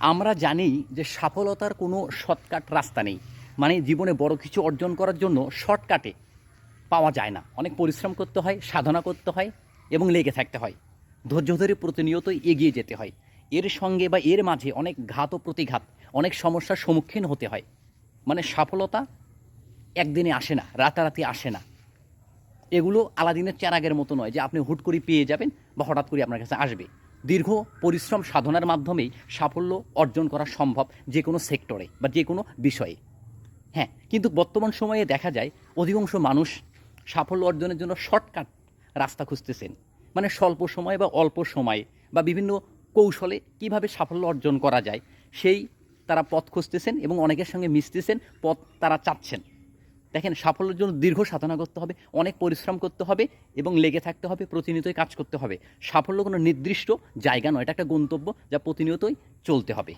আমরা জানি যে সফলতার কোনো শর্টকাট রাস্তা নেই। মানে জীবনে বড় কিছু অর্জন করার জন্য শর্টকাটে পাওয়া যায় না। অনেক পরিশ্রম করতে হয়, সাধনা করতে হয় এবং লেগে থাকতে হয়। ধৈর্য ধরে প্রতিনিয়ত এগিয়ে যেতে হয়। এর সঙ্গে বা এর মাঝে অনেক ঘাত ও প্রতিঘাত, অনেক সমস্যার সম্মুখীন হতে হয়। মানে সফলতা একদিনে আসে না, রাতারাতি আসে না। এগুলো আলাদিনের চেরাগের মতো নয় যে আপনি হুট করে পেয়ে যাবেন বা হঠাৎ করে আপনার কাছে আসবে। দীর্ঘ পরিশ্রম সাধনার মাধ্যমেই সাফল্য অর্জন করা সম্ভব যে কোনো সেক্টরে বা যে কোনো বিষয়ে। হ্যাঁ, কিন্তু বর্তমান সময়ে দেখা যায় অধিকাংশ মানুষ সাফল্য অর্জনের জন্য শর্টকাট রাস্তা খুঁজতেছেন। মানে স্বল্প সময়ে বা অল্প সময়ে বা বিভিন্ন কৌশলে কিভাবে সাফল্য অর্জন করা যায় সেই তারা পথ খুঁজতেছেন এবং অনেকের সঙ্গে মিশতেছেন, পথ তারা চাচ্ছেন। দেখেন, সাফল্যের জন্য দীর্ঘ সাধনা করতে হবে, অনেক পরিশ্রম করতে হবে এবং লেগে থাকতে হবে, প্রতিনিয়তই কাজ করতে হবে। সাফল্য কোনো নির্দিষ্ট জায়গা নয়, এটা একটা গন্তব্য যা প্রতিনিয়তই চলতে হবে।